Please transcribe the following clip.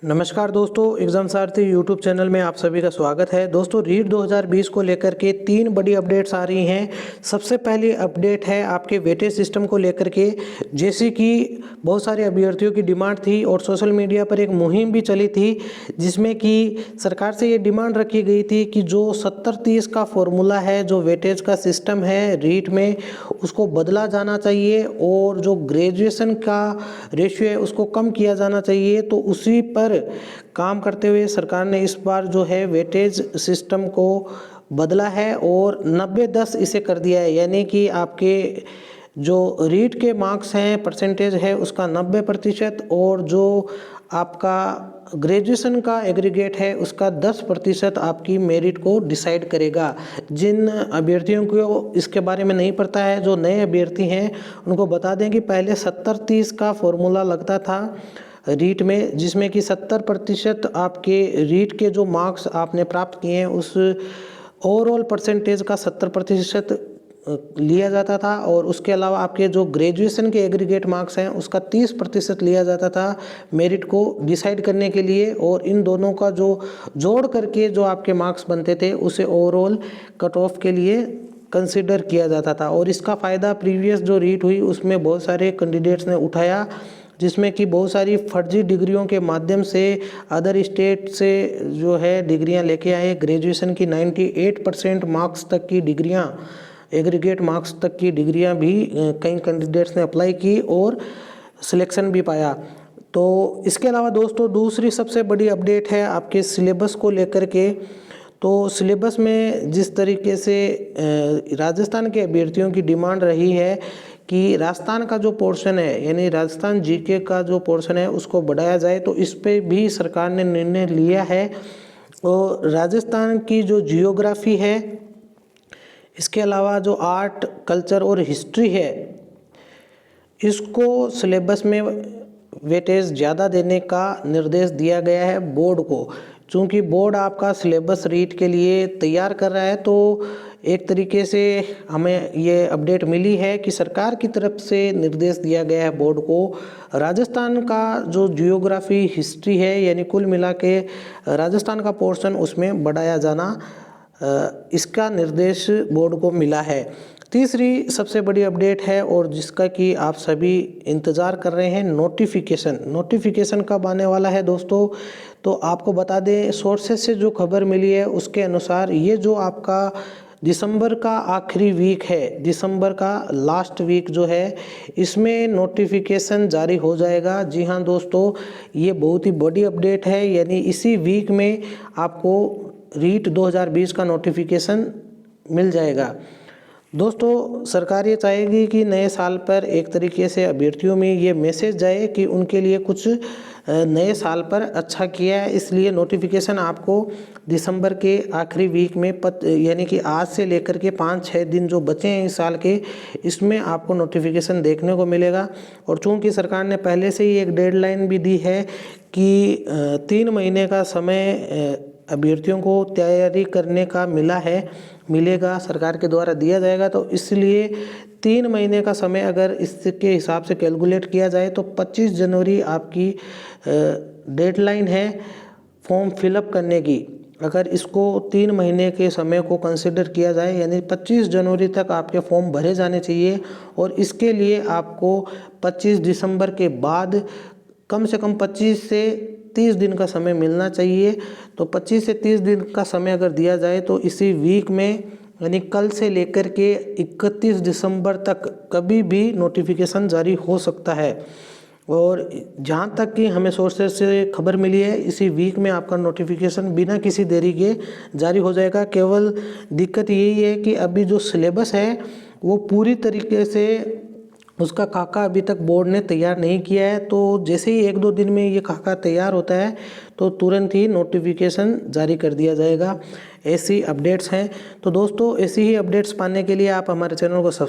नमस्कार दोस्तों, एग्जाम सारथी YouTube channel में आप सभी का स्वागत है। दोस्तों, रीट 2020 को लेकर के 3 बड़ी अपडेट्स आ रही हैं। सबसे पहली अपडेट है आपके वेटेज सिस्टम को लेकर के। जैसे कि बहुत सारे अभ्यर्थियों की डिमांड थी और सोशल मीडिया पर एक मुहिम भी चली थी, जिसमें कि सरकार से ये डिमांड रखी गई थी कि जो 70-30 का फॉर्मूला है, जो वेटेज का सिस्टम है रीट में, उसको बदला जाना चाहिए और जो ग्रेजुएशन का रेशियो है उसको कम किया जाना चाहिए। तो उसी पर काम करते हुए सरकार ने इस बार जो है वेटेज सिस्टम को बदला है और 90-10 इसे कर दिया है। यानी कि आपके जो रीट के मार्क्स हैं, परसेंटेज है उसका 90% और जो आपका ग्रेजुएशन का एग्रीगेट है उसका 10% आपकी मेरिट को डिसाइड करेगा। जिन अभ्यर्थियों को इसके बारे में नहीं पता है, जो नए अभ्यर्थी हैं, उनको बता दें कि पहले 70-30 का फॉर्मूला लगता था रीट में, जिसमें कि 70% आपके रीट के जो मार्क्स आपने प्राप्त किए हैं उस ओवरऑल परसेंटेज का 70% लिया जाता था और उसके अलावा आपके जो ग्रेजुएशन के एग्रीगेट मार्क्स हैं उसका 30% लिया जाता था मेरिट को डिसाइड करने के लिए। और इन दोनों का जो जोड़ करके जो आपके मार्क्स बनते थे उसे ओवरऑल कट ऑफ के लिए कंसिडर किया जाता था। और इसका फ़ायदा प्रीवियस जो रीट हुई उसमें बहुत सारे कैंडिडेट्स ने उठाया, जिसमें कि बहुत सारी फर्जी डिग्रियों के माध्यम से अदर स्टेट से जो है डिग्रियां लेके आए। ग्रेजुएशन की 98% मार्क्स तक की डिग्रियां, एग्रीगेट मार्क्स तक की डिग्रियां भी कई कैंडिडेट्स ने अप्लाई की और सिलेक्शन भी पाया। तो इसके अलावा दोस्तों, दूसरी सबसे बड़ी अपडेट है आपके सिलेबस को लेकर के। तो सिलेबस में जिस तरीके से राजस्थान के अभ्यर्थियों की डिमांड रही है कि राजस्थान का जो पोर्शन है, यानी राजस्थान जीके का जो पोर्शन है उसको बढ़ाया जाए, तो इस पे भी सरकार ने निर्णय लिया है। और राजस्थान की जो जियोग्राफी है, इसके अलावा जो आर्ट, कल्चर और हिस्ट्री है, इसको सिलेबस में वेटेज ज़्यादा देने का निर्देश दिया गया है बोर्ड को। चूँकि बोर्ड आपका सिलेबस रीट के लिए तैयार कर रहा है, तो एक तरीके से हमें ये अपडेट मिली है कि सरकार की तरफ से निर्देश दिया गया है बोर्ड को, राजस्थान का जो जियोग्राफी, हिस्ट्री है, यानी कुल मिला के राजस्थान का पोर्शन उसमें बढ़ाया जाना, इसका निर्देश बोर्ड को मिला है। तीसरी सबसे बड़ी अपडेट है और जिसका कि आप सभी इंतज़ार कर रहे हैं, नोटिफिकेशन कब आने वाला है दोस्तों। तो आपको बता दें, सोर्सेज से जो खबर मिली है उसके अनुसार ये जो आपका दिसंबर का आखिरी वीक है, दिसंबर का लास्ट वीक जो है, इसमें नोटिफिकेशन जारी हो जाएगा। जी हाँ दोस्तों, ये बहुत ही बड़ी अपडेट है। यानी इसी वीक में आपको रीट 2020 का नोटिफिकेशन मिल जाएगा। दोस्तों, सरकार ये चाहेगी कि नए साल पर एक तरीके से अभ्यर्थियों में ये मैसेज जाए कि उनके लिए कुछ नए साल पर अच्छा किया है, इसलिए नोटिफिकेशन आपको दिसंबर के आखिरी वीक में यानी कि आज से लेकर के 5-6 दिन जो बचे हैं इस साल के, इसमें आपको नोटिफिकेशन देखने को मिलेगा। और चूँकि सरकार ने पहले से ही एक डेडलाइन भी दी है कि 3 महीने का समय अभ्यर्थियों को तैयारी करने का मिलेगा, सरकार के द्वारा दिया जाएगा। तो इसलिए 3 महीने का समय अगर इसके हिसाब से कैलकुलेट किया जाए तो 25 जनवरी आपकी डेडलाइन है फॉर्म फिलअप करने की। अगर इसको 3 महीने के समय को कंसिडर किया जाए, यानी 25 जनवरी तक आपके फॉर्म भरे जाने चाहिए। और इसके लिए आपको 25 दिसंबर के बाद कम से कम 25 से 30 दिन का समय मिलना चाहिए। तो 25 से 30 दिन का समय अगर दिया जाए तो इसी वीक में, यानी कल से लेकर के 31 दिसंबर तक कभी भी नोटिफिकेशन जारी हो सकता है। और जहाँ तक कि हमें सोर्सेज से खबर मिली है, इसी वीक में आपका नोटिफिकेशन बिना किसी देरी के जारी हो जाएगा। केवल दिक्कत यही है कि अभी जो सिलेबस है वो पूरी तरीके से उसका खाका अभी तक बोर्ड ने तैयार नहीं किया है। तो जैसे ही 1-2 दिन में ये खाका तैयार होता है तो तुरंत ही नोटिफिकेशन जारी कर दिया जाएगा। ऐसी अपडेट्स हैं। तो दोस्तों, ऐसी ही अपडेट्स पाने के लिए आप हमारे चैनल को सब्सक्राइब